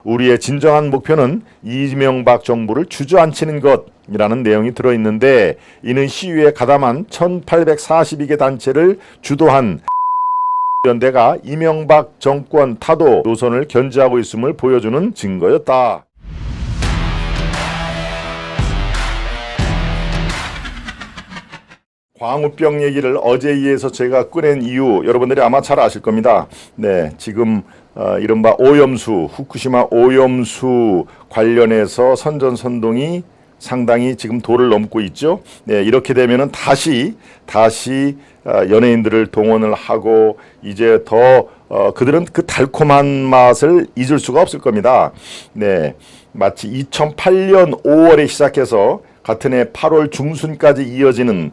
우리의 진정한 목표는 이명박 정부를 주저앉히는 것이라는 내용이 들어있는데, 이는 시위에 가담한 1842개 단체를 주도한 연대가 이명박 정권 타도 노선을 견지하고 있음을 보여주는 증거였다. 광우병 얘기를 어제에 의해서 제가 꺼낸 이유, 여러분들이 아마 잘 아실 겁니다. 네, 지금 이른바 오염수, 후쿠시마 오염수 관련해서 선전선동이 상당히 지금 도를 넘고 있죠. 네, 이렇게 되면은 다시 연예인들을 동원을 하고 이제 더 그들은 그 달콤한 맛을 잊을 수가 없을 겁니다. 네, 마치 2008년 5월에 시작해서 같은 해 8월 중순까지 이어지는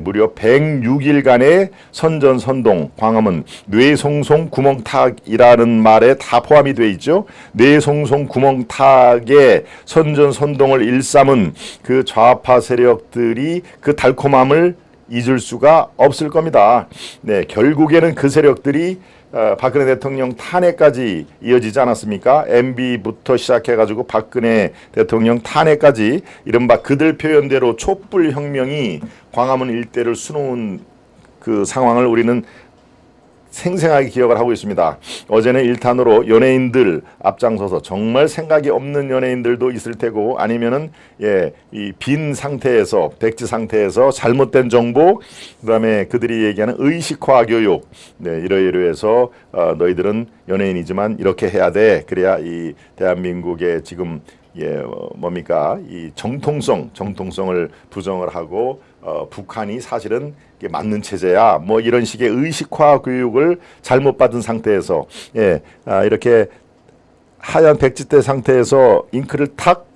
무려 106일간의 선전선동, 광화문 뇌송송 구멍탁이라는 말에 다 포함이 되어 있죠. 뇌송송 구멍탁의 선전선동을 일삼은 그 좌파 세력들이 그 달콤함을 잊을 수가 없을 겁니다. 네, 결국에는 그 세력들이 박근혜 대통령 탄핵까지 이어지지 않았습니까? MB부터 시작해가지고 박근혜 대통령 탄핵까지 이른바 그들 표현대로 촛불혁명이 광화문 일대를 수놓은 그 상황을 우리는 생생하게 기억을 하고 있습니다. 어제는 1탄으로 연예인들 앞장서서 정말 생각이 없는 연예인들도 있을 테고, 아니면은 이 빈 상태에서, 백지 상태에서 잘못된 정보, 그다음에 그들이 얘기하는 의식화 교육, 네, 이러이러해서 너희들은 연예인이지만 이렇게 해야 돼. 그래야 이 대한민국의 지금 뭡니까? 이 정통성을 부정을 하고 북한이 사실은 맞는 체제야. 뭐 이런 식의 의식화 교육을 잘못 받은 상태에서 이렇게 하얀 백지대 상태에서 잉크를 탁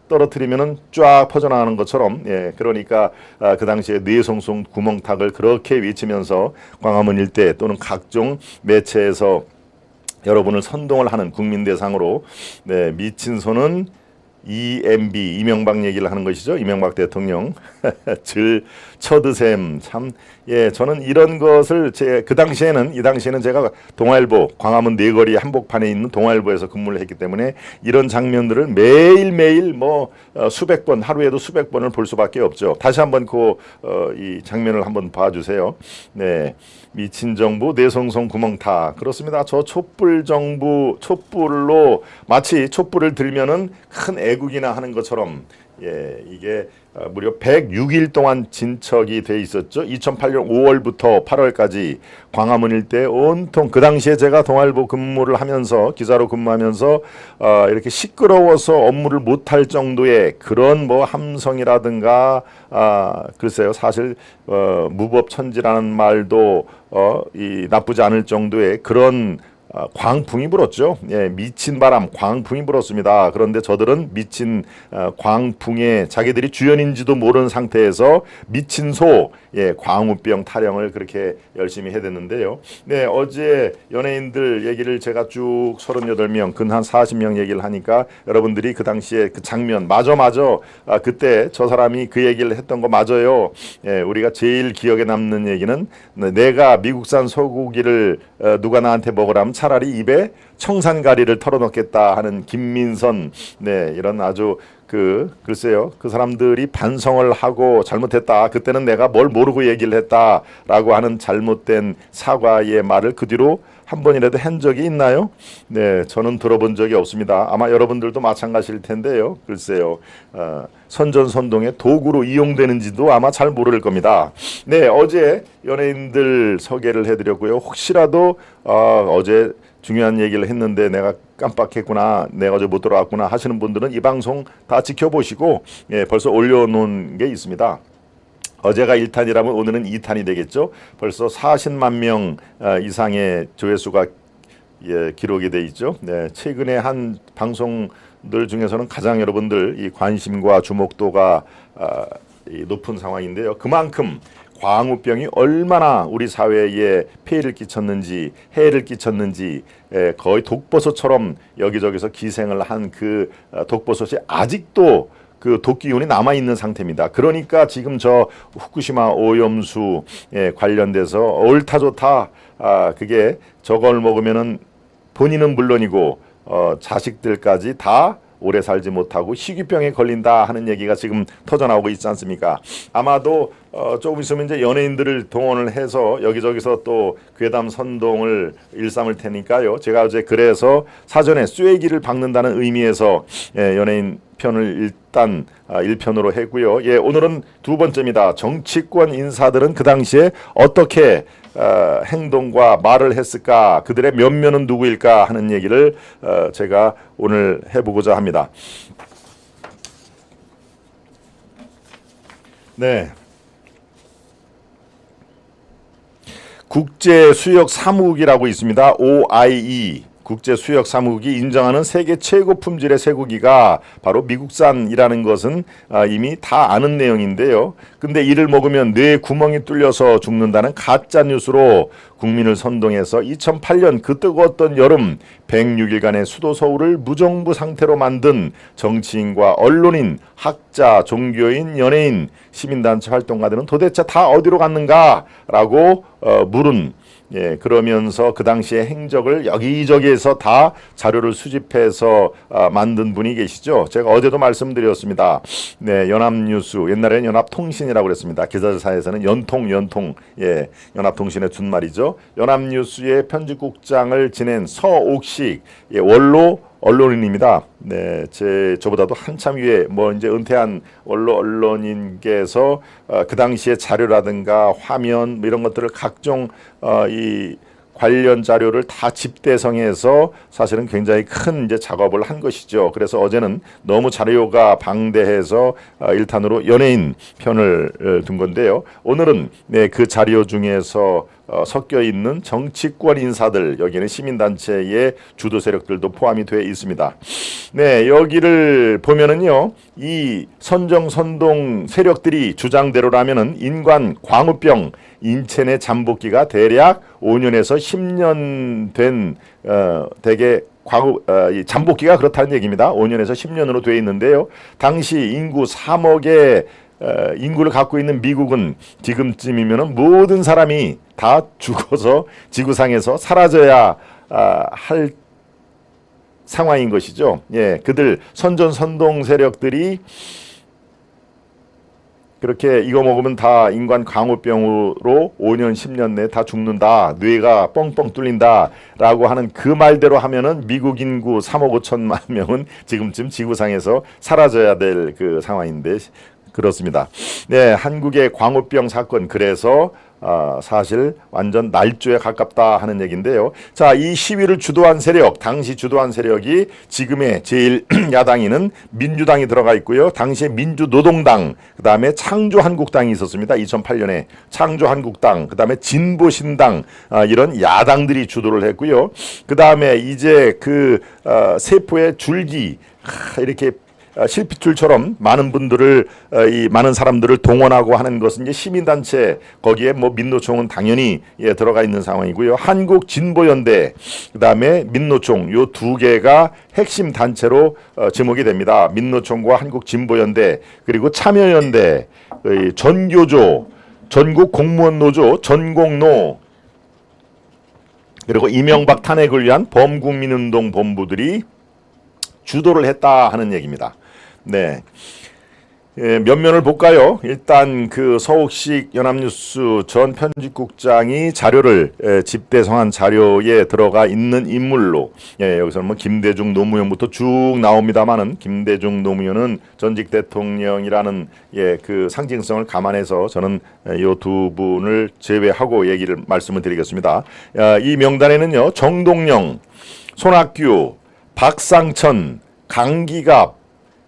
떨어뜨리면은 쫙 퍼져나가는 것처럼, 그러니까 그 당시에 뇌송송 구멍탁을 그렇게 외치면서 광화문 일대 또는 각종 매체에서 여러분을 선동을 하는 국민 대상으로, 미친 손은 EMB 이명박 얘기를 하는 것이죠. 이명박 대통령 질 쳐드셈. 참, 저는 이런 것을 이 당시에는 제가 동아일보 광화문 네거리 한복판에 있는 동아일보에서 근무를 했기 때문에 이런 장면들을 매일매일 수백 번, 하루에도 수백 번을 볼 수밖에 없죠. 다시 한번 이 장면을 한번 봐주세요. 네, 미친 정부 뇌송송 구멍타. 그렇습니다. 저 촛불 정부, 촛불로 마치 촛불을 들면은 큰 애국이나 하는 것처럼, 이게 무려 106일 동안 진척이 돼 있었죠. 2008년 5월부터 8월까지 광화문 일대 온통, 그 당시에 제가 동아일보 근무를 하면서, 기자로 근무하면서 이렇게 시끄러워서 업무를 못할 정도의 그런 함성이라든가, 글쎄요, 사실 무법천지라는 말도 나쁘지 않을 정도의 그런 광풍이 불었죠. 미친 바람, 광풍이 불었습니다. 그런데 저들은 미친 광풍에 자기들이 주연인지도 모르는 상태에서 미친 소, 광우병 타령을 그렇게 열심히 해댔는데요. 네, 어제 연예인들 얘기를 제가 쭉 38명, 근 한 40명 얘기를 하니까 여러분들이 그 당시에 그 장면, 맞아, 그때 저 사람이 그 얘기를 했던 거 맞아요. 우리가 제일 기억에 남는 얘기는, 내가 미국산 소고기를 누가 나한테 먹으라면 차라리 입에 청산가리를 털어넣겠다 하는 김민선, 이런 아주 글쎄요, 그 사람들이 반성을 하고 잘못했다, 그때는 내가 뭘 모르고 얘기를 했다라고 하는 잘못된 사과의 말을 그 뒤로 한 번이라도 한 적이 있나요? 네, 저는 들어본 적이 없습니다. 아마 여러분들도 마찬가지일 텐데요. 글쎄요, 선전선동의 도구로 이용되는지도 아마 잘 모를 겁니다. 네, 어제 연예인들 소개를 해드렸고요. 혹시라도 어제 중요한 얘기를 했는데 내가 깜빡했구나, 내가 어제 못 들어왔구나 하시는 분들은 이 방송 다 지켜보시고, 벌써 올려놓은 게 있습니다. 어제가 1탄이라면 오늘은 2탄이 되겠죠. 벌써 40만 명 이상의 조회수가 기록이 돼 있죠. 네, 최근에 한 방송들 중에서는 가장 여러분들 이 관심과 주목도가 높은 상황인데요. 그만큼 광우병이 얼마나 우리 사회에 폐해를 끼쳤는지, 해를 끼쳤는지, 거의 독버섯처럼 여기저기서 기생을 한 그 독버섯이 아직도 그 독기운이 남아있는 상태입니다. 그러니까 지금 저 후쿠시마 오염수 관련돼서 옳다 좋다, 그게 저걸 먹으면은 본인은 물론이고 자식들까지 다 오래 살지 못하고 희귀병에 걸린다 하는 얘기가 지금 터져나오고 있지 않습니까? 아마도 조금 있으면 이제 연예인들을 동원을 해서 여기저기서 또 괴담 선동을 일삼을 테니까요. 제가 어제 그래서 사전에 쐐기를 박는다는 의미에서 연예인 편을 일단 1편으로 했고요. 오늘은 두 번째입니다. 정치권 인사들은 그 당시에 어떻게 행동과 말을 했을까, 그들의 면면은 누구일까 하는 얘기를 제가 오늘 해보고자 합니다. 네. 국제수역사무국이라고 있습니다. OIE. 국제수역사무국이 인정하는 세계 최고 품질의 쇠고기가 바로 미국산이라는 것은 이미 다 아는 내용인데요. 근데 이를 먹으면 뇌 구멍이 뚫려서 죽는다는 가짜 뉴스로 국민을 선동해서 2008년 그 뜨거웠던 여름 106일간의 수도 서울을 무정부 상태로 만든 정치인과 언론인, 학자, 종교인, 연예인, 시민단체 활동가들은 도대체 다 어디로 갔는가라고 물은, 그러면서 그 당시의 행적을 여기저기에서 다 자료를 수집해서 만든 분이 계시죠. 제가 어제도 말씀드렸습니다. 네, 연합뉴스, 옛날에는 연합통신이라고 그랬습니다. 기자사에서는 연통, 연합통신의 준말이죠. 연합뉴스의 편집국장을 지낸 서옥식, 원로 언론인입니다. 네, 저보다도 한참 위에 이제 은퇴한 언론인께서 그 당시의 자료라든가 화면 이런 것들을 각종 이 관련 자료를 다 집대성해서 사실은 굉장히 큰 이제 작업을 한 것이죠. 그래서 어제는 너무 자료가 방대해서 1탄으로 연예인 편을 둔 건데요. 오늘은 그 자료 중에서 섞여 있는 정치권 인사들, 여기는 시민단체의 주도 세력들도 포함이 되어 있습니다. 네, 여기를 보면은요, 이 선정-선동 세력들이 주장대로라면은 인관 광우병, 인체 내 잠복기가 대략 5년에서 10년 된 대개 이 잠복기가 그렇다는 얘기입니다. 5년에서 10년으로 되어 있는데요. 당시 인구 3억의 인구를 갖고 있는 미국은 지금쯤이면은 모든 사람이 다 죽어서 지구상에서 사라져야 할 상황인 것이죠. 그들 선전선동 세력들이 그렇게 이거 먹으면 다 인간 광우병으로 5년 10년 내에 다 죽는다, 뇌가 뻥뻥 뚫린다 라고 하는 그 말대로 하면은 미국 인구 3억 5천만 명은 지금쯤 지구상에서 사라져야 될 그 상황인데 그렇습니다. 네, 한국의 광우병 사건, 그래서 사실 완전 날조에 가깝다 하는 얘기인데요. 자, 이 시위를 주도한 세력, 당시 주도한 세력이 지금의 제일 야당에는 민주당이 들어가 있고요. 당시에 민주노동당, 그 다음에 창조한국당이 있었습니다. 2008년에 창조한국당, 그 다음에 진보신당, 이런 야당들이 주도를 했고요. 그 다음에 이제 그 세포의 줄기, 이렇게 실핏줄처럼 많은 분들을 많은 사람들을 동원하고 하는 것은 이제 시민단체, 거기에 민노총은 당연히 들어가 있는 상황이고요. 한국진보연대, 그다음에 민노총, 요 두 개가 핵심 단체로 지목이 됩니다. 민노총과 한국진보연대, 그리고 참여연대, 전교조, 전국공무원노조, 전공노, 그리고 이명박 탄핵을 위한 범국민운동 본부들이 주도를 했다 하는 얘기입니다. 네, 면면을 볼까요? 일단 그 서옥식 연합뉴스 전 편집국장이 자료를 집대성한 자료에 들어가 있는 인물로, 여기서는 김대중 노무현부터 쭉 나옵니다만은, 김대중 노무현은 전직 대통령이라는 그 상징성을 감안해서 저는 이 두 분을 제외하고 말씀을 드리겠습니다. 이 명단에는요, 정동영, 손학규, 박상천, 강기갑,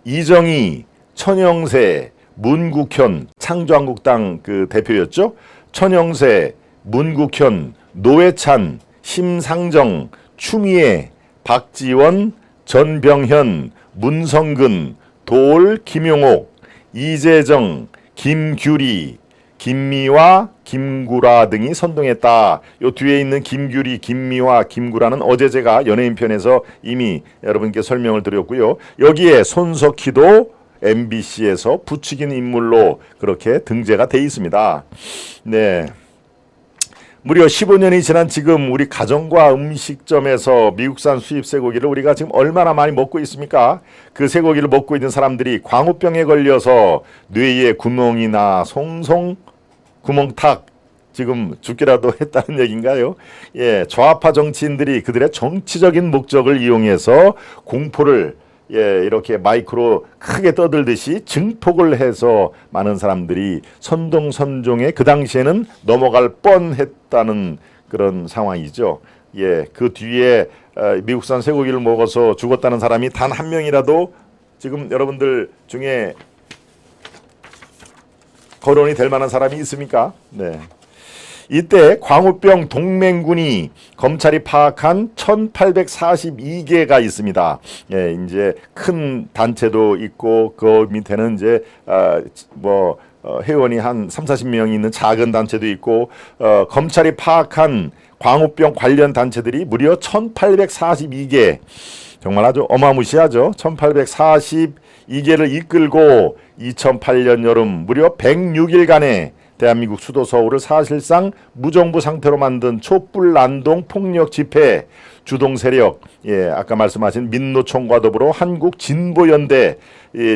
이정희, 천영세, 문국현, 창조한국당 그 대표였죠. 천영세, 문국현, 노회찬, 심상정, 추미애, 박지원, 전병현, 문성근, 돌, 김용옥, 이재정, 김규리, 김미화, 김구라 등이 선동했다. 요 뒤에 있는 김규리, 김미화, 김구라는 어제 제가 연예인 편에서 이미 여러분께 설명을 드렸고요. 여기에 손석희도 무려 15년이 지난 지금 우리 가정과 음식점에서 미국산 수입 쇠고기를 우리가 지금 얼마나 많이 먹고 있습니까? 그 쇠고기를 먹고 있는 사람들이 광우병에 걸려서 뇌에 구멍이나 송송 구멍탁 지금 죽기라도 했다는 얘기인가요? 예, 좌파 정치인들이 그들의 정치적인 목적을 이용해서 공포를 이렇게 마이크로 크게 떠들듯이 증폭을 해서 많은 사람들이 선동선종에 그 당시에는 넘어갈 뻔했다는 그런 상황이죠. 예, 그 뒤에 미국산 쇠고기를 먹어서 죽었다는 사람이 단 한 명이라도 지금 여러분들 중에 거론이 될 만한 사람이 있습니까? 네. 이때 광우병 동맹군이 검찰이 파악한 1842개가 있습니다. 예, 이제 큰 단체도 있고 그 밑에는 이제 회원이 한 30-40명이 있는 작은 단체도 있고 검찰이 파악한 광우병 관련 단체들이 무려 1842개. 정말 아주 어마무시하죠. 1842개를 이끌고 2008년 여름 무려 106일간의 대한민국 수도 서울을 사실상 무정부 상태로 만든 촛불 난동 폭력 집회 주동 세력, 아까 말씀하신 민노총과 더불어 한국 진보연대,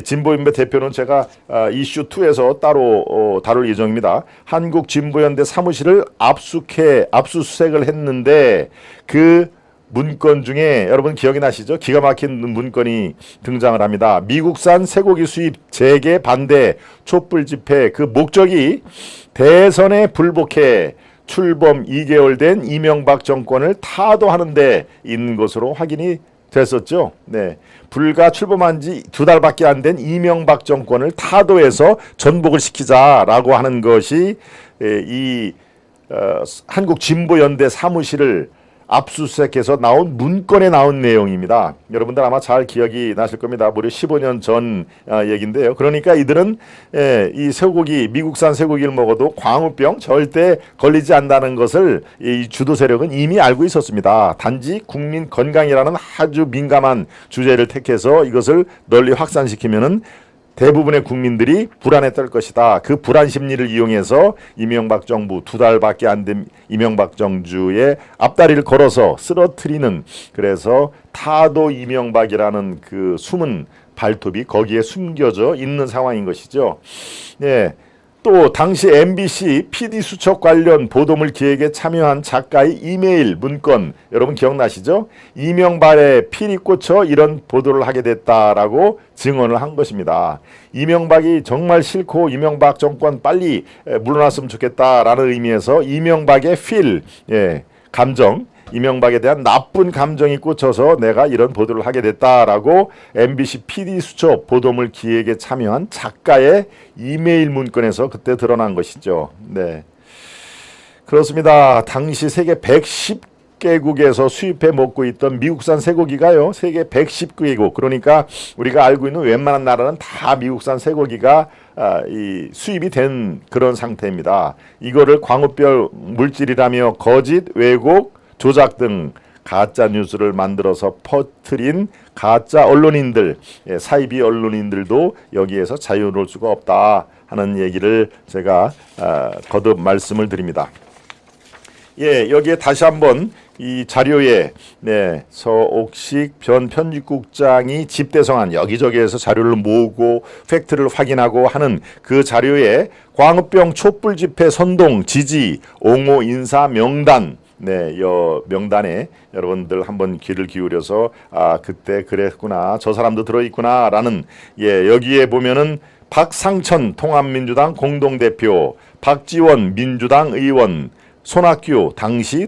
진보연대 대표는 제가 이슈 2에서 따로 다룰 예정입니다. 한국 진보연대 사무실을 압수수색을 했는데 그 문건 중에 여러분 기억이 나시죠? 기가 막힌 문건이 등장을 합니다. 미국산 쇠고기 수입 재개 반대 촛불 집회 그 목적이 대선에 불복해 출범 2개월 된 이명박 정권을 타도하는 데 있는 것으로 확인이 됐었죠. 네. 불과 출범한 지 2달밖에 안 된 이명박 정권을 타도해서 전복을 시키자라고 하는 것이 한국 진보연대 사무실을 압수수색해서 나온 문건에 나온 내용입니다. 여러분들 아마 잘 기억이 나실 겁니다. 무려 15년 전 얘기인데요. 그러니까 이들은 이 쇠고기, 미국산 쇠고기를 먹어도 광우병 절대 걸리지 않는다는 것을 이 주도 세력은 이미 알고 있었습니다. 단지 국민 건강이라는 아주 민감한 주제를 택해서 이것을 널리 확산시키면은 대부분의 국민들이 불안에 떨 것이다. 그 불안 심리를 이용해서 이명박 정부 2달밖에 안 된 이명박 정주의 앞다리를 걸어서 쓰러뜨리는 그래서 타도 이명박이라는 그 숨은 발톱이 거기에 숨겨져 있는 상황인 것이죠. 예. 또 당시 MBC PD 수첩 관련 보도물 기획에 참여한 작가의 이메일 문건 여러분 기억나시죠? 이명박의 필이 꽂혀 이런 보도를 하게 됐다라고 증언을 한 것입니다. 이명박이 정말 싫고 이명박 정권 빨리 물러났으면 좋겠다라는 의미에서 이명박의 필, 감정, 이명박에 대한 나쁜 감정이 꽂혀서 내가 이런 보도를 하게 됐다라고 MBC PD 수첩 보도물 기획에 참여한 작가의 이메일 문건에서 그때 드러난 것이죠. 네, 그렇습니다. 당시 세계 110개국에서 수입해 먹고 있던 미국산 쇠고기가요. 세계 110개국 그러니까 우리가 알고 있는 웬만한 나라는 다 미국산 쇠고기가 수입이 된 그런 상태입니다. 이거를 광우병 물질이라며 거짓, 왜곡, 조작 등 가짜 뉴스를 만들어서 퍼뜨린 가짜 언론인들, 사이비 언론인들도 여기에서 자유로울 수가 없다 하는 얘기를 제가 거듭 말씀을 드립니다. 여기에 다시 한번 이 자료에 서옥식 전 편집국장이 집대성한 여기저기에서 자료를 모으고 팩트를 확인하고 하는 그 자료에 광우병 촛불 집회 선동 지지 옹호 인사 명단 명단에 여러분들 한번 귀를 기울여서 그때 그랬구나 저 사람도 들어있구나 라는 여기에 보면은 박상천 통합민주당 공동대표, 박지원 민주당 의원, 손학규 당시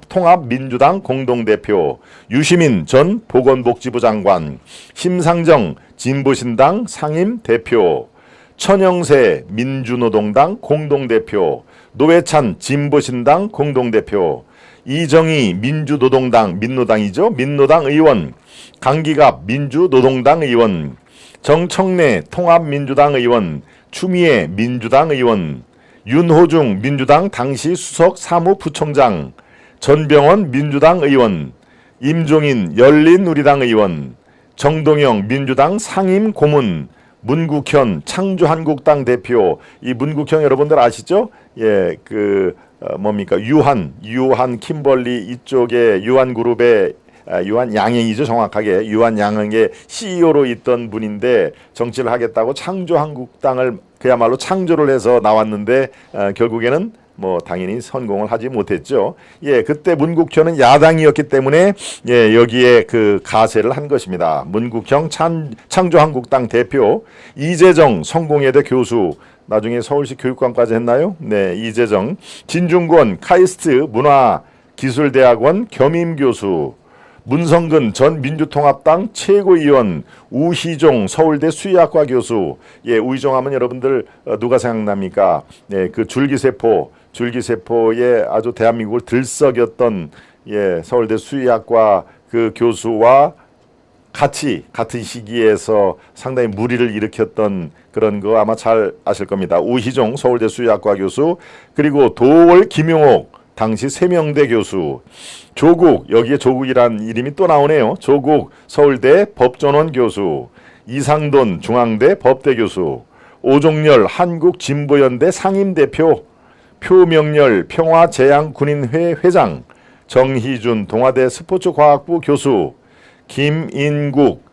통합민주당 공동대표, 유시민 전 보건복지부 장관, 심상정 진보신당 상임대표, 천영세 민주노동당 공동대표, 노회찬 진보신당 공동대표, 이정희 민주노동당 민노당이죠. 민노당 의원, 강기갑 민주노동당 의원, 정청래 통합민주당 의원, 추미애 민주당 의원, 윤호중 민주당 당시 수석 사무부총장, 전병헌 민주당 의원, 임종인 열린우리당 의원, 정동영 민주당 상임고문, 문국현 창조한국당 대표. 이 문국현 여러분들 아시죠? 예, 뭡니까? 유한 킴벌리 이쪽에 유한그룹의 유한양행이죠. 정확하게 유한양행의 CEO로 있던 분인데 정치를 하겠다고 창조한국당을 그야말로 창조를 해서 나왔는데 결국에는 뭐 당연히 성공을 하지 못했죠. 예, 그때 문국현은 야당이었기 때문에 예, 여기에 그 가세를 한 것입니다. 문국현 창조한국당 대표, 이재정 성공회대 교수, 나중에 서울시 교육관까지 했나요? 네, 이재정, 진중권 카이스트 문화기술대학원 겸임교수, 문성근 전 민주통합당 최고위원, 우희종 서울대 수의학과 교수. 예, 우희종 하면 여러분들 누가 생각납니까? 네, 그 줄기세포의 아주 대한민국을 들썩였던 예, 서울대 수의학과 그 교수와 같은 시기에서 상당히 물의를 일으켰던 그런 거 아마 잘 아실 겁니다. 우희종 서울대 수의학과 교수, 그리고 도월 김용옥 당시 세명대 교수, 조국, 여기에 조국이란 이름이 또 나오네요. 조국 서울대 법전원 교수, 이상돈 중앙대 법대 교수, 오종열 한국진보연대 상임대표, 표명렬 평화제양군인회 회장, 정희준 동아대 스포츠과학부 교수, 김인국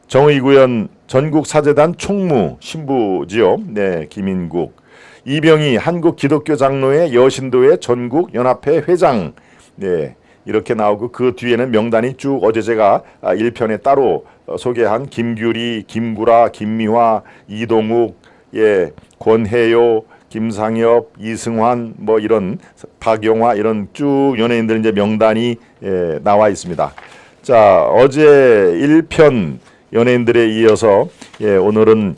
정의구현 전국사재단 총무 신부지요. 네, 김인국, 이병희 한국기독교장로회 여신도회 전국연합회 회장. 네, 이렇게 나오고 그 뒤에는 명단이 쭉 어제 제가 1편에 따로 소개한 김규리, 김구라, 김미화, 이동욱, 예, 권혜요, 김상엽, 이승환, 뭐 이런 박영화 이런 쭉 연예인들 이제 명단이 예, 나와 있습니다. 자, 어제 1편 연예인들에 이어서 예, 오늘은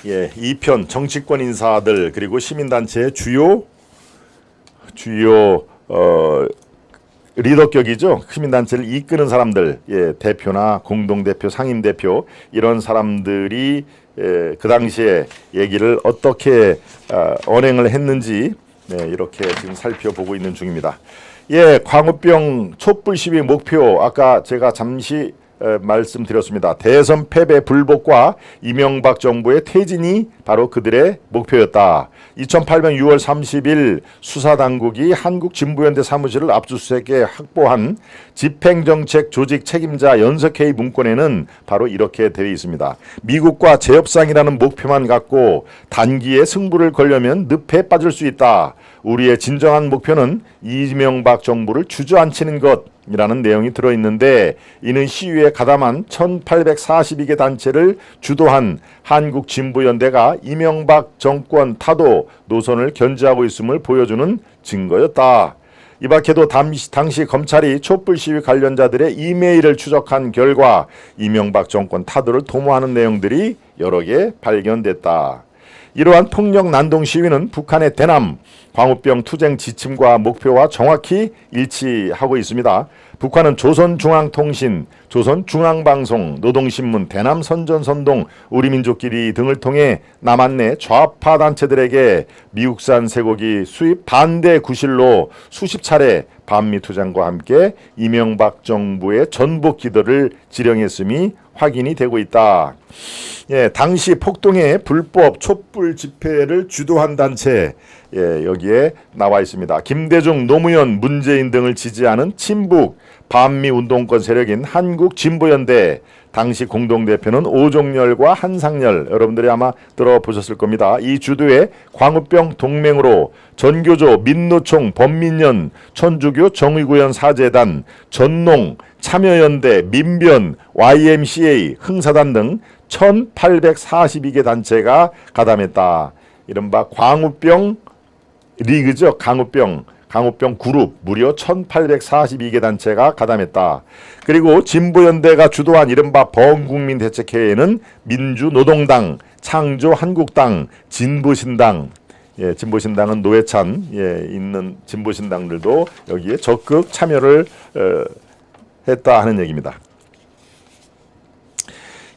예, 2편 정치권 인사들 그리고 시민단체의 주요 리더격이죠. 시민단체를 이끄는 사람들, 예, 대표나 공동대표, 상임대표 이런 사람들이 예, 그 당시에 얘기를 어떻게 언행을 했는지 네, 이렇게 지금 살펴보고 있는 중입니다. 예, 광우병 촛불 시위 목표 아까 제가 잠시 말씀드렸습니다. 대선 패배 불복과 이명박 정부의 퇴진이 바로 그들의 목표였다. 2008년 6월 30일 수사당국이 한국진보연대 사무실을 압수수색에 확보한 집행정책 조직 책임자 연석회의 문건에는 바로 이렇게 되어 있습니다. 미국과 재협상이라는 목표만 갖고 단기에 승부를 걸려면 늪에 빠질 수 있다. 우리의 진정한 목표는 이명박 정부를 주저앉히는 것이라는 내용이 들어있는데, 이는 시위에 가담한 1842개 단체를 주도한 한국진보연대가 이명박 정권 타도 노선을 견지하고 있음을 보여주는 증거였다. 이 밖에도 당시 검찰이 촛불 시위 관련자들의 이메일을 추적한 결과 이명박 정권 타도를 도모하는 내용들이 여러 개 발견됐다. 이러한 폭력 난동 시위는 북한의 대남 광우병 투쟁 지침과 목표와 정확히 일치하고 있습니다. 북한은 조선중앙통신, 조선중앙방송, 노동신문, 대남선전선동, 우리민족끼리 등을 통해 남한 내 좌파 단체들에게 미국산 쇠고기 수입 반대 구실로 수십 차례 반미 투쟁과 함께 이명박 정부의 전복 기도를 지령했음이 확인이 되고 있다. 예, 당시 폭동의 불법 촛불 집회를 주도한 단체, 예, 여기에 나와 있습니다. 김대중, 노무현, 문재인 등을 지지하는 친북 반미 운동권 세력인 한국진보연대, 당시 공동대표는 오종열과 한상열, 여러분들이 아마 들어보셨을 겁니다. 이 주도의 광우병 동맹으로 전교조, 민노총, 범민연, 천주교 정의구현 사재단, 전농, 참여연대, 민변, YMCA, 흥사단 등 1842개 단체가 가담했다. 이른바 광우병 리그죠. 광우병 그룹 무려 1842개 단체가 가담했다. 그리고 진보연대가 주도한 이른바 범국민대책회의는 민주노동당, 창조한국당, 진보신당, 예, 진보신당은 노회찬 있는 진보신당들도 여기에 적극 참여를 했다 하는 얘기입니다.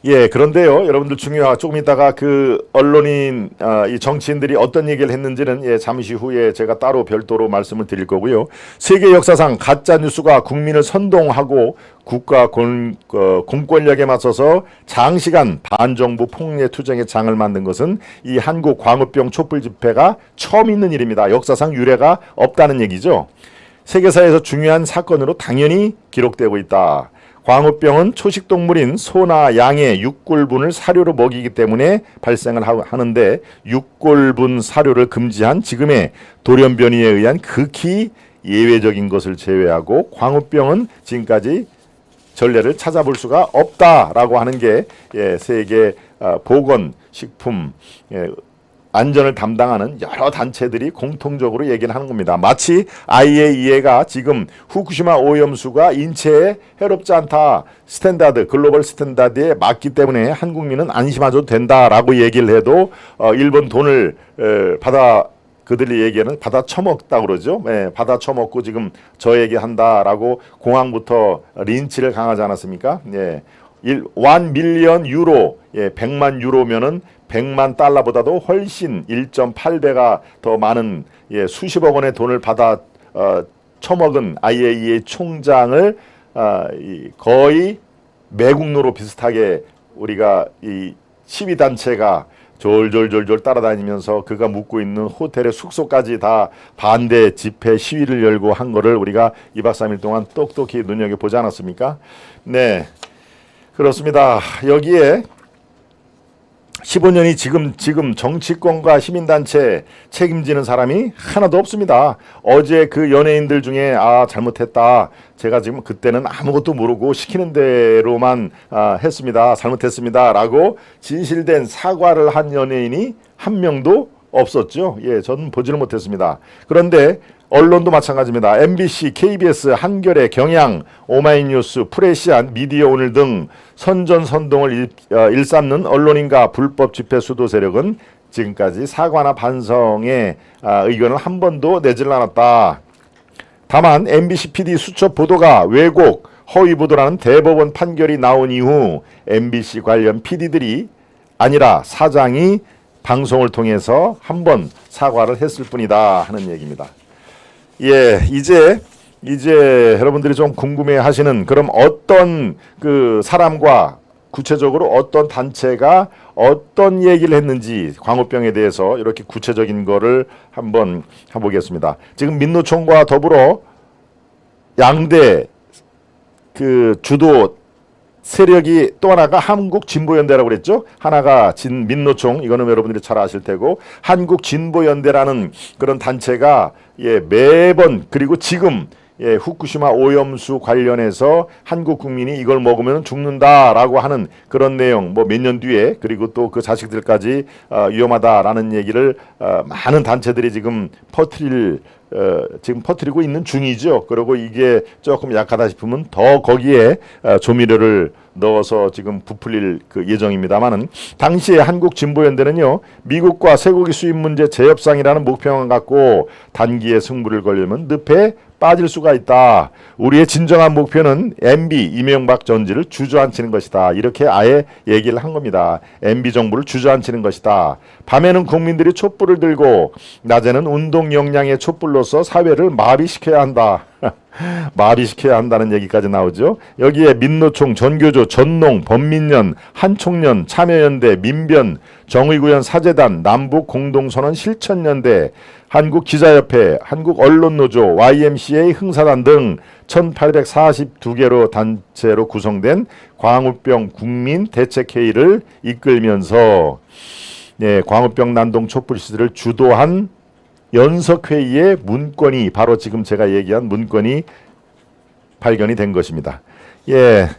예, 그런데요, 여러분들 중요한 조금 있다가 그 언론인, 이 정치인들이 어떤 얘기를 했는지는 예, 잠시 후에 제가 따로 별도로 말씀을 드릴 거고요. 세계 역사상 가짜 뉴스가 국민을 선동하고 국가 공권력에 맞서서 장시간 반정부 폭력 투쟁의 장을 만든 것은 이 한국 광우병 촛불 집회가 처음 있는 일입니다. 역사상 유례가 없다는 얘기죠. 세계사에서 중요한 사건으로 당연히 기록되고 있다. 광우병은 초식동물인 소나 양의 육골분을 사료로 먹이기 때문에 발생을 하는데 육골분 사료를 금지한 지금의 돌연변이에 의한 극히 예외적인 것을 제외하고 광우병은 지금까지 전례를 찾아볼 수가 없다라고 하는 게 예, 세계 보건식품 안전을 담당하는 여러 단체들이 공통적으로 얘기를 하는 겁니다. 마치 IAEA가 지금 후쿠시마 오염수가 인체에 해롭지 않다 스탠다드, 글로벌 스탠다드에 맞기 때문에 한국민은 안심하셔도 된다라고 얘기를 해도 일본 돈을 받아 그들이 얘기하는 받아 처먹다 그러죠. 예, 받아 처먹고 지금 저 얘기한다라고 공항부터 린치를 강하지 않았습니까? 예. 1 밀리언 유로, 예, 100만 유로면은 100만 달러보다도 훨씬 1.8배가 더 많은 예, 수십억 원의 돈을 받아 처먹은 IAEA 총장을 거의 매국노로 비슷하게 우리가 이 시위 단체가 졸졸졸졸 따라다니면서 그가 묵고 있는 호텔의 숙소까지 다 반대 집회 시위를 열고 한 거를 우리가 2박 3일 동안 똑똑히 눈여겨보지 않았습니까? 네, 그렇습니다. 여기에 15년이 지금 정치권과 시민단체 책임지는 사람이 하나도 없습니다. 어제 그 연예인들 중에 잘못했다. 제가 지금 그때는 아무것도 모르고 시키는 대로만 했습니다. 잘못했습니다. 라고 진실된 사과를 한 연예인이 한 명도 없었죠. 예, 저는 보지를 못했습니다. 그런데 언론도 마찬가지입니다. MBC, KBS, 한겨레, 경향, 오마이뉴스, 프레시안, 미디어오늘 등 선전선동을 일삼는 언론인과 불법 집회 수도 세력은 지금까지 사과나 반성의 의견을 한 번도 내질 않았다. 다만 MBC PD 수첩 보도가 왜곡, 허위 보도라는 대법원 판결이 나온 이후 MBC 관련 PD들이 아니라 사장이 방송을 통해서 한 번 사과를 했을 뿐이다 하는 얘기입니다. 예, 이제 여러분들이 좀 궁금해 하시는 그럼 어떤 그 사람과 구체적으로 어떤 단체가 어떤 얘기를 했는지 광우병에 대해서 이렇게 구체적인 거를 한번 해보겠습니다. 지금 민노총과 더불어 양대 그 주도 세력이 또 하나가 한국진보연대라고 그랬죠. 하나가 민노총, 이거는 여러분들이 잘 아실 테고, 한국진보연대라는 그런 단체가 예, 매번 그리고 지금 예, 후쿠시마 오염수 관련해서 한국 국민이 이걸 먹으면 죽는다라고 하는 그런 내용, 뭐 몇 년 뒤에 그리고 또 그 자식들까지 위험하다라는 얘기를 많은 단체들이 지금 퍼뜨리고 있는 중이죠. 그리고 이게 조금 약하다 싶으면 더 거기에 조미료를 넣어서 지금 부풀릴 그 예정입니다만은 당시에 한국진보연대는요, 미국과 쇠고기 수입 문제 재협상이라는 목표만 갖고 단기에 승부를 걸려면 늪에 빠질 수가 있다. 우리의 진정한 목표는 MB 이명박 전지를 주저앉히는 것이다. 이렇게 아예 얘기를 한 겁니다. MB 정부를 주저앉히는 것이다. 밤에는 국민들이 촛불을 들고 낮에는 운동 역량의 촛불로서 사회를 마비시켜야 한다. 마비시켜야 한다는 얘기까지 나오죠. 여기에 민노총, 전교조, 전농, 범민련, 한총련, 참여연대, 민변, 정의구현 사재단, 남북공동선언 실천연대, 한국기자협회, 한국언론노조, YMCA 흥사단 등 1842개로 단체로 구성된 광우병 국민대책회의를 이끌면서 광우병 난동 촛불 시대를 주도한 연석회의의 문건이 바로 지금 제가 얘기한 문건이 발견이 된 것입니다. 예,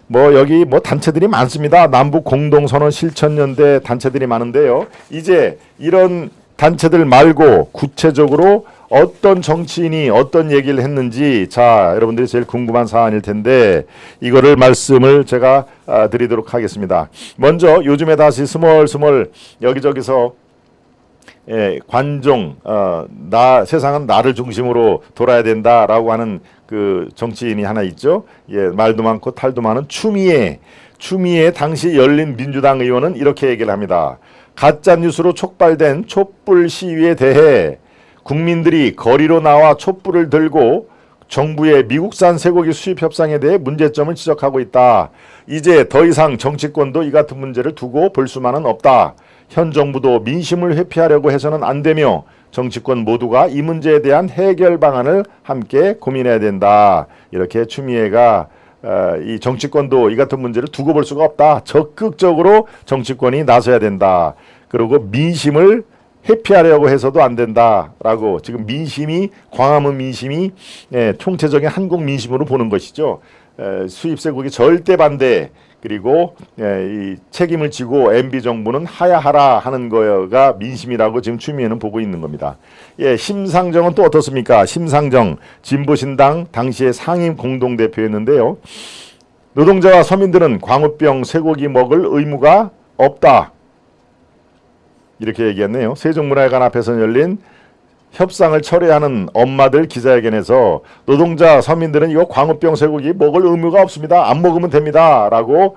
뭐 여기 뭐 단체들이 많습니다. 남북 공동선언 실천연대 단체들이 많은데요. 이제 이런 단체들 말고 구체적으로 어떤 정치인이 어떤 얘기를 했는지 자 여러분들이 제일 궁금한 사안일 텐데 이거를 말씀을 제가 드리도록 하겠습니다. 먼저 요즘에 다시 스멀스멀 여기저기서 관종, 세상은 나를 중심으로 돌아야 된다라고 하는 그 정치인이 하나 있죠. 말도 많고 탈도 많은 추미애 당시 열린 민주당 의원은 이렇게 얘기를 합니다. 가짜 뉴스로 촉발된 촛불 시위에 대해 국민들이 거리로 나와 촛불을 들고 정부의 미국산 쇠고기 수입 협상에 대해 문제점을 지적하고 있다. 이제 더 이상 정치권도 이 같은 문제를 두고 볼 수만은 없다. 현 정부도 민심을 회피하려고 해서는 안 되며 정치권 모두가 이 문제에 대한 해결 방안을 함께 고민해야 된다. 이렇게 추미애가 이 정치권도 이 같은 문제를 두고 볼 수가 없다. 적극적으로 정치권이 나서야 된다. 그리고 민심을 회피하려고 해서도 안 된다라고 지금 민심이 광화문 민심이 총체적인 한국 민심으로 보는 것이죠. 수입 쇠고기 절대 반대 그리고 이 책임을 지고 MB 정부는 하야하라 하는 거가 민심이라고 지금 추미애는 보고 있는 겁니다. 심상정은 또 어떻습니까? 심상정 진보신당 당시의 상임 공동대표였는데요. 노동자와 서민들은 광우병 쇠고기 먹을 의무가 없다. 이렇게 얘기했네요. 세종문화회관 앞에서 열린 협상을 철회하는 엄마들 기자회견에서 노동자 서민들은 이거 광우병 쇠고기 먹을 의무가 없습니다. 안 먹으면 됩니다. 라고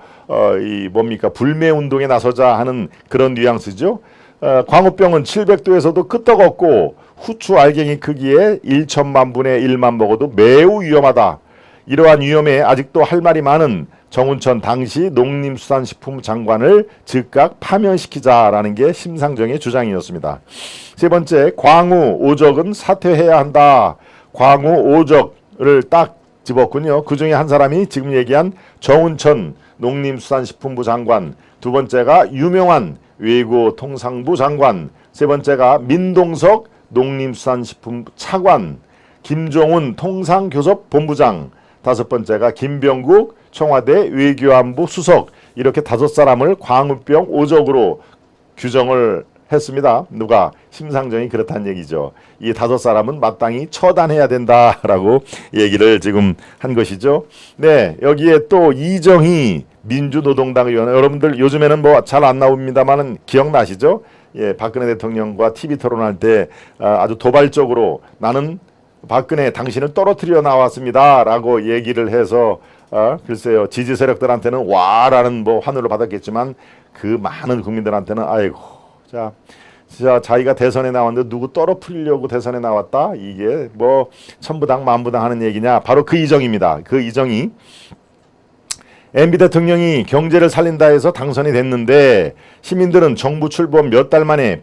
불매운동에 나서자 하는 그런 뉘앙스죠. 광우병은 700도에서도 끄떡없고 후추 알갱이 크기에 1천만 분의 1만 먹어도 매우 위험하다. 이러한 위험에 아직도 할 말이 많은 정운천 당시 농림수산식품 장관을 즉각 파면시키자라는 게 심상정의 주장이었습니다. 세 번째, 광우 오적은 사퇴해야 한다. 광우 오적을 딱 집었군요. 그 중에 한 사람이 지금 얘기한 정운천 농림수산식품부 장관, 두 번째가 유명한 외교통상부 장관, 세 번째가 민동석 농림수산식품부 차관, 김종훈 통상교섭본부장, 다섯 번째가 김병국 청와대 외교안보 수석, 이렇게 다섯 사람을 광우병 오적으로 규정을 했습니다. 누가? 심상정이 그렇다는 얘기죠. 이 다섯 사람은 마땅히 처단해야 된다라고 얘기를 지금 한 것이죠. 네, 여기에 또 이정희 민주노동당 의원, 여러분들 요즘에는 뭐 잘 안 나옵니다만은 기억나시죠? 박근혜 대통령과 TV 토론할 때 아주 도발적으로 나는 박근혜 당신을 떨어뜨려 나왔습니다 라고 얘기를 해서 글쎄요, 지지 세력들한테는 와라는 환호를 받았겠지만 그 많은 국민들한테는 아이고, 진짜 자기가 대선에 나왔는데 누구 떨어뜨리려고 대선에 나왔다? 이게 천부당 만부당 하는 얘기냐? 바로 그 이정입니다. 그 이정이 MB 대통령이 경제를 살린다 해서 당선이 됐는데 시민들은 정부 출범 몇 달 만에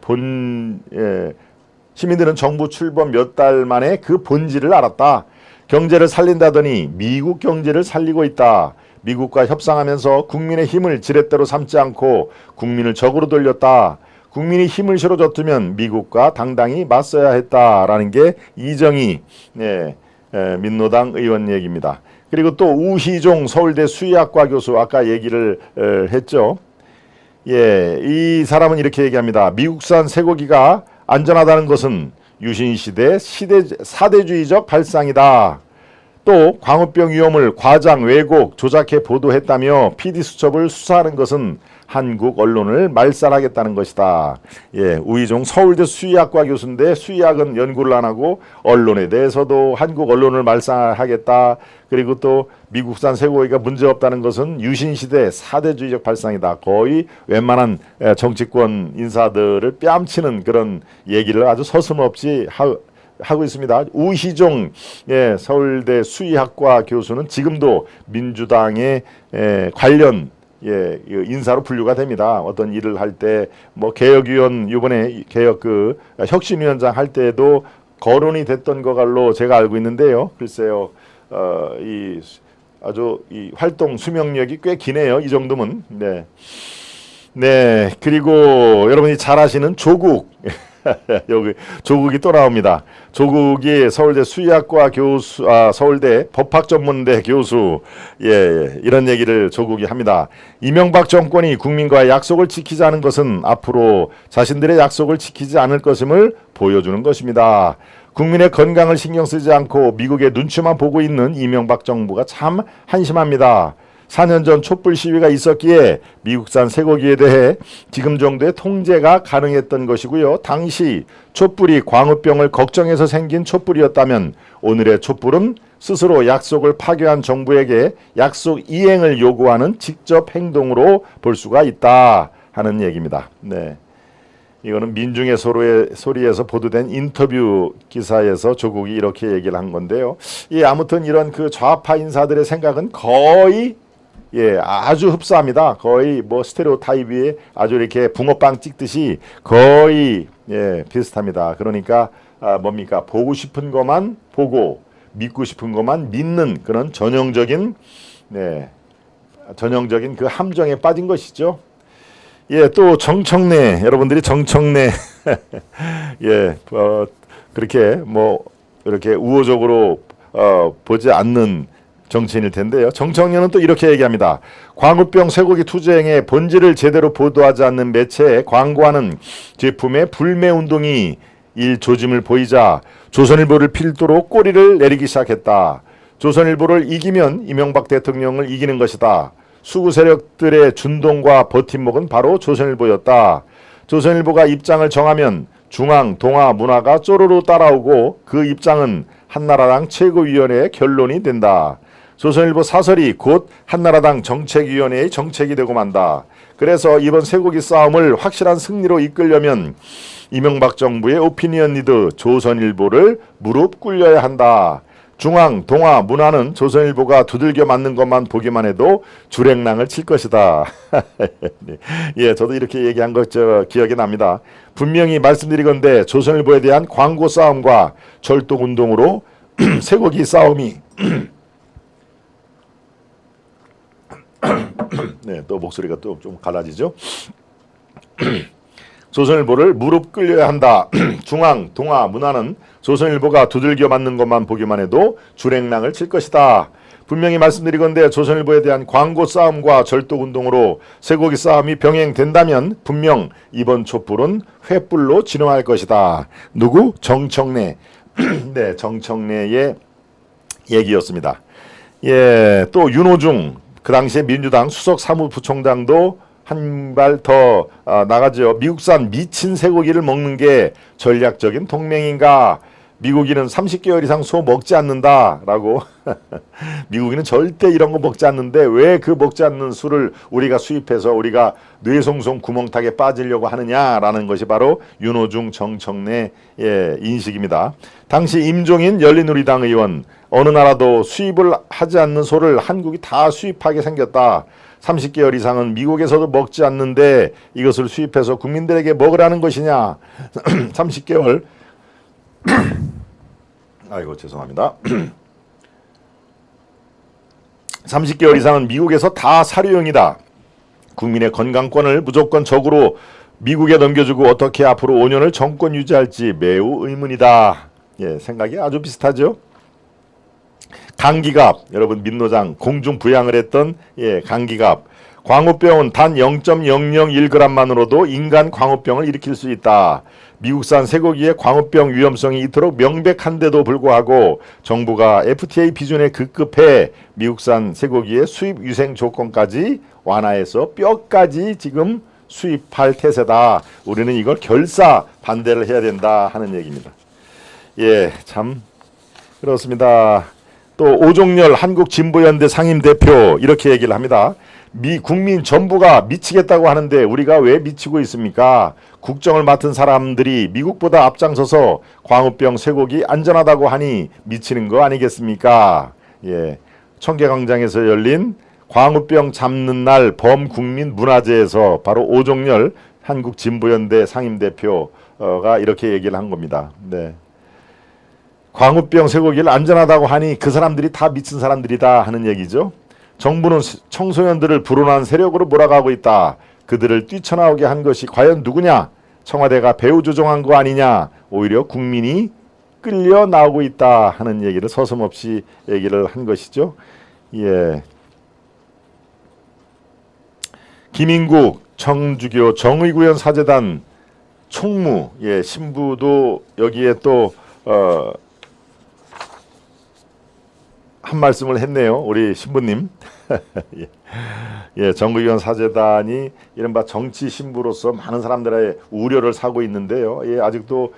그 본질을 알았다. 경제를 살린다더니 미국 경제를 살리고 있다. 미국과 협상하면서 국민의 힘을 지렛대로 삼지 않고 국민을 적으로 돌렸다. 국민이 힘을 실어줬으면 미국과 당당히 맞서야 했다라는 게 이정희 민노당 의원 얘기입니다. 그리고 또 우희종 서울대 수의학과 교수, 아까 얘기를 했죠. 이 사람은 이렇게 얘기합니다. 미국산 쇠고기가 안전하다는 것은 유신시대 사대주의적 발상이다. 또 광우병 위험을 과장, 왜곡, 조작해 보도했다며 PD수첩을 수사하는 것은 한국 언론을 말살하겠다는 것이다. 우희종 서울대 수의학과 교수인데 수의학은 연구를 안 하고 언론에 대해서도 한국 언론을 말살하겠다. 그리고 또 미국산 쇠고기가 문제없다는 것은 유신시대 사대주의적 발상이다. 거의 웬만한 정치권 인사들을 뺨치는 그런 얘기를 아주 서슴없이 하고 있습니다. 우희종 서울대 수의학과 교수는 지금도 민주당의 관련 인사로 분류가 됩니다. 어떤 일을 할 때 개혁위원, 이번에 개혁 혁신위원장 할 때도 거론이 됐던 거로 제가 알고 있는데요. 글쎄요, 아주 이 활동 수명력이 꽤 기네요. 이 정도면. 네. 그리고 여러분이 잘 아시는 조국. 여기 조국이 또 나옵니다. 조국이 서울대 수의학과 교수, 서울대 법학전문대 교수, 이런 얘기를 조국이 합니다. 이명박 정권이 국민과의 약속을 지키지 않은 것은 앞으로 자신들의 약속을 지키지 않을 것임을 보여주는 것입니다. 국민의 건강을 신경 쓰지 않고 미국의 눈치만 보고 있는 이명박 정부가 참 한심합니다. 4년 전 촛불 시위가 있었기에 미국산 쇠고기에 대해 지금 정도의 통제가 가능했던 것이고요. 당시 촛불이 광우병을 걱정해서 생긴 촛불이었다면 오늘의 촛불은 스스로 약속을 파괴한 정부에게 약속 이행을 요구하는 직접 행동으로 볼 수가 있다 하는 얘기입니다. 네. 이거는 민중의 소리에서 보도된 인터뷰 기사에서 조국이 이렇게 얘기를 한 건데요. 예, 아무튼 이런 그 좌파 인사들의 생각은 거의 아주 흡사합니다. 거의 뭐 스테레오타입 위에 아주 이렇게 붕어빵 찍듯이 거의 비슷합니다. 그러니까 뭡니까? 보고 싶은 것만 보고 믿고 싶은 것만 믿는 그런 전형적인 그 함정에 빠진 것이죠. 예, 또 정청래, 여러분들이 정청래 그렇게 뭐 이렇게 우호적으로 보지 않는 정치인일 텐데요. 정청래는 또 이렇게 얘기합니다. 광우병 쇠고기 투쟁의 본질을 제대로 보도하지 않는 매체에 광고하는 제품의 불매운동이 일조짐을 보이자 조선일보를 필두로 꼬리를 내리기 시작했다. 조선일보를 이기면 이명박 대통령을 이기는 것이다. 수구 세력들의 준동과 버팀목은 바로 조선일보였다. 조선일보가 입장을 정하면 중앙, 동아, 문화가 쪼르르 따라오고 그 입장은 한나라당 최고위원회의 결론이 된다. 조선일보 사설이 곧 한나라당 정책위원회의 정책이 되고 만다. 그래서 이번 쇠고기 싸움을 확실한 승리로 이끌려면 이명박 정부의 오피니언 리더 조선일보를 무릎 꿇려야 한다. 중앙, 동아, 문화는 조선일보가 두들겨 맞는 것만 보기만 해도 주랭랑을 칠 것이다. 예, 저도 이렇게 얘기한 것 기억이 납니다. 분명히 말씀드리건대 조선일보에 대한 광고 싸움과 절독운동으로 쇠고기 싸움이 네, 또 목소리가 또 좀 갈라지죠. 조선일보를 무릎 꿇려야 한다. 중앙, 동아, 문화는 조선일보가 두들겨 맞는 것만 보기만 해도 주랭랑을 칠 것이다. 분명히 말씀드리건대 조선일보에 대한 광고 싸움과 절독운동으로 쇠고기 싸움이 병행된다면 분명 이번 촛불은 횃불로 진화할 것이다. 누구? 정청래. 네, 정청래의 얘기였습니다. 예, 또 윤호중 그 당시에 민주당 수석 사무부총장도 한 발 더 나가죠. 미국산 미친 쇠고기를 먹는 게 전략적인 동맹인가? 미국인은 30개월 이상 소 먹지 않는다라고. 미국인은 절대 이런 거 먹지 않는데 왜 그 먹지 않는 술을 우리가 수입해서 우리가 뇌송송 구멍탁에 빠지려고 하느냐라는 것이 바로 윤호중 정청래 인식입니다. 당시 임종인 열린우리당 의원, 어느 나라도 수입을 하지 않는 소를 한국이 다 수입하게 생겼다. 30개월 이상은 미국에서도 먹지 않는데 이것을 수입해서 국민들에게 먹으라는 것이냐. 30개월 아이고 죄송합니다. 30개월 이상은 미국에서 다 사료용이다. 국민의 건강권을 무조건 적으로 미국에 넘겨주고 어떻게 앞으로 5년을 정권 유지할지 매우 의문이다. 예, 생각이 아주 비슷하죠. 강기갑, 여러분 민노장 공중 부양을 했던 강기갑. 광우병은 단 0.001g만으로도 인간 광우병을 일으킬 수 있다. 미국산 쇠고기의 광우병 위험성이 이토록 명백한데도 불구하고 정부가 FTA 비준에 급급해 미국산 쇠고기의 수입 위생 조건까지 완화해서 뼈까지 지금 수입할 태세다. 우리는 이걸 결사 반대를 해야 된다 하는 얘기입니다. 예, 참 그렇습니다. 또 오종렬 한국진보연대 상임대표 이렇게 얘기를 합니다. 국민 전부가 미치겠다고 하는데 우리가 왜 미치고 있습니까? 국정을 맡은 사람들이 미국보다 앞장서서 광우병 쇠고기 안전하다고 하니 미치는 거 아니겠습니까? 예, 청계광장에서 열린 광우병 잡는 날 범국민 문화제에서 바로 오종렬 한국진보연대 상임대표가 이렇게 얘기를 한 겁니다. 네. 광우병 쇠고기를 안전하다고 하니 그 사람들이 다 미친 사람들이다 하는 얘기죠. 정부는 청소년들을 불온한 세력으로 몰아가고 있다. 그들을 뛰쳐나오게 한 것이 과연 누구냐? 청와대가 배후 조종한 거 아니냐? 오히려 국민이 끌려 나오고 있다 하는 얘기를 서슴없이 얘기를 한 것이죠. 예. 김인국 청주교 정의구현 사재단 총무 신부도 여기에 또 한 말씀을 했네요. 우리 신부님. 예. 예, 정의원 사재단이 이른바 정치 신부로서 많은 사람들의 우려를 사고 있는데요. 예, 아직도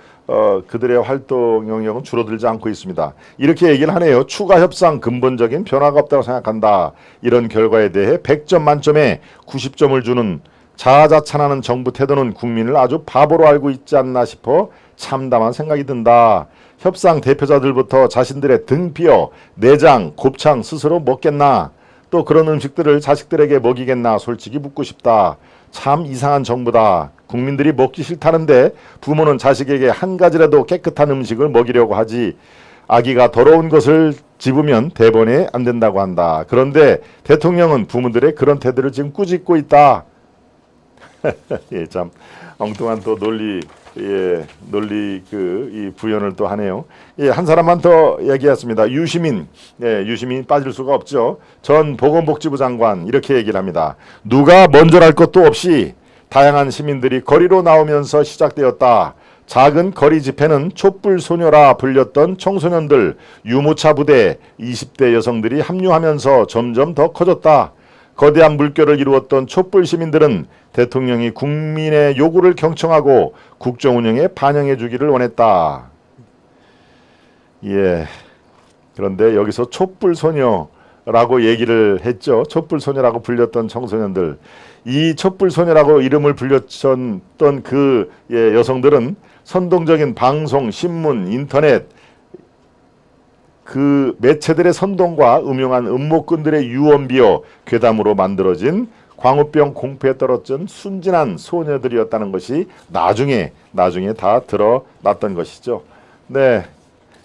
그들의 활동 영역은 줄어들지 않고 있습니다. 이렇게 얘기를 하네요. 추가 협상 근본적인 변화가 없다고 생각한다. 이런 결과에 대해 100점 만점에 90점을 주는 자아자찬하는 정부 태도는 국민을 아주 바보로 알고 있지 않나 싶어 참담한 생각이 든다. 협상 대표자들부터 자신들의 등피어, 내장, 곱창 스스로 먹겠나? 또 그런 음식들을 자식들에게 먹이겠나? 솔직히 묻고 싶다. 참 이상한 정부다. 국민들이 먹기 싫다는데 부모는 자식에게 한 가지라도 깨끗한 음식을 먹이려고 하지. 아기가 더러운 것을 집으면 대번에 안 된다고 한다. 그런데 대통령은 부모들의 그런 태도를 지금 꾸짖고 있다. 예, 참 엉뚱한 또 논리 이 부연을 또 하네요. 예, 한 사람만 더 얘기했습니다. 유시민, 예, 유시민 빠질 수가 없죠. 전 보건복지부 장관 이렇게 얘기를 합니다. 누가 먼저랄 것도 없이 다양한 시민들이 거리로 나오면서 시작되었다. 작은 거리 집회는 촛불 소녀라 불렸던 청소년들, 유모차 부대, 20대 여성들이 합류하면서 점점 더 커졌다. 거대한 물결을 이루었던 촛불 시민들은 대통령이 국민의 요구를 경청하고 국정 운영에 반영해 주기를 원했다. 예. 그런데 여기서 촛불 소녀라고 얘기를 했죠. 촛불 소녀라고 불렸던 청소년들. 이 촛불 소녀라고 이름을 불렸던 그 여성들은 선동적인 방송, 신문, 인터넷 그 매체들의 선동과 음흉한 음모꾼들의 유언비어 괴담으로 만들어진 광우병 공포에 떨어진 순진한 소녀들이었다는 것이 나중에 다 드러났던 것이죠. 네,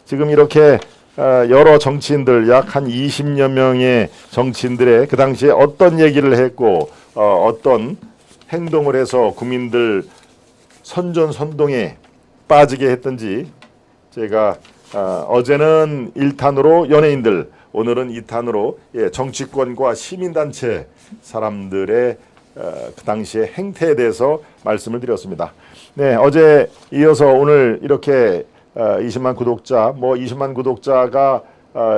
지금 이렇게 여러 정치인들 약 한 20여 명의 정치인들의 그 당시에 어떤 얘기를 했고 어떤 행동을 해서 국민들 선전선동에 빠지게 했던지 제가 어제는 1탄으로 연예인들, 오늘은 2탄으로 정치권과 시민단체 사람들의 그 당시의 행태에 대해서 말씀을 드렸습니다. 네, 어제 이어서 오늘 이렇게 20만 구독자, 20만 구독자가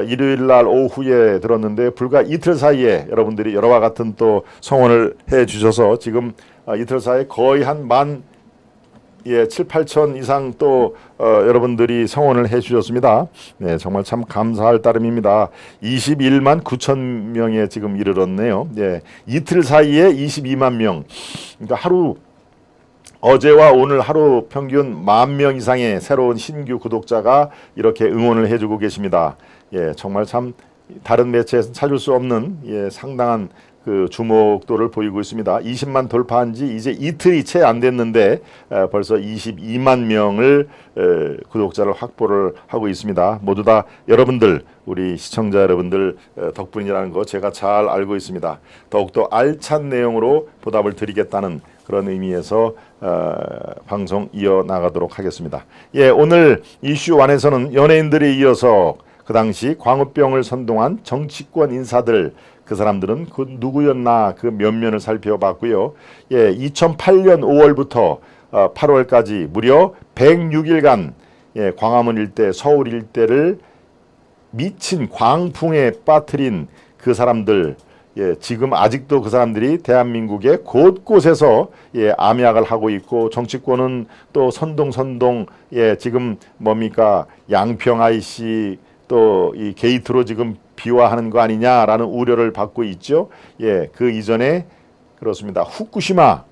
일요일 날 오후에 들었는데 불과 이틀 사이에 여러분들이 여러와 같은 또 성원을 해 주셔서 지금 이틀 사이에 거의 한 7, 8천 이상 또 여러분들이 성원을 해 주셨습니다. 네, 정말 참 감사할 따름입니다. 21만 9천 명에 지금 이르렀네요. 네, 이틀 사이에 22만 명. 그러니까 어제와 오늘 하루 평균 10,000명 이상의 새로운 신규 구독자가 이렇게 응원을 해주고 계십니다. 예, 정말 참 다른 매체에서 찾을 수 없는 상당한 그 주목도를 보이고 있습니다. 20만 돌파한 지 이제 이틀이 채 안 됐는데 벌써 22만 명을 구독자를 확보를 하고 있습니다. 모두 다 여러분들, 우리 시청자 여러분들 덕분이라는 거 제가 잘 알고 있습니다. 더욱더 알찬 내용으로 보답을 드리겠다는 그런 의미에서 방송 이어나가도록 하겠습니다. 예, 오늘 이슈 1에서는 연예인들에 이어서 그 당시 광우병을 선동한 정치권 인사들, 그 사람들은 그 누구였나 그 면면을 살펴봤고요. 예, 2008년 5월부터 8월까지 무려 106일간 광화문 일대, 서울 일대를 미친 광풍에 빠뜨린 그 사람들, 지금 아직도 그 사람들이 대한민국의 곳곳에서 암약을 하고 있고 정치권은 또 선동 지금 뭡니까 양평 IC 또 이 게이트로 지금 비화하는 거 아니냐라는 우려를 받고 있죠. 예, 그 이전에 그렇습니다. 후쿠시마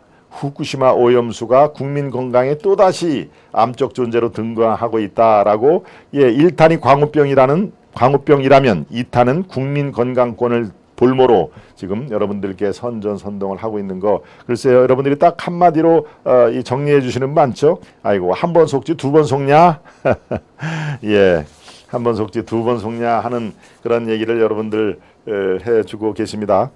오염수가 국민 건강에 또다시 암적 존재로 등장하고 있다라고 1탄이 광우병이라면 2탄은 국민 건강권을 볼모로 지금 여러분들께 선전선동을 하고 있는 거 글쎄요. 여러분들이 딱 한마디로 정리해 주시는 분 많죠. 아이고 한 번 속지 두 번 속냐? 예. 한 번 속지 두 번 속냐 하는 그런 얘기를 여러분들 해주고 계십니다.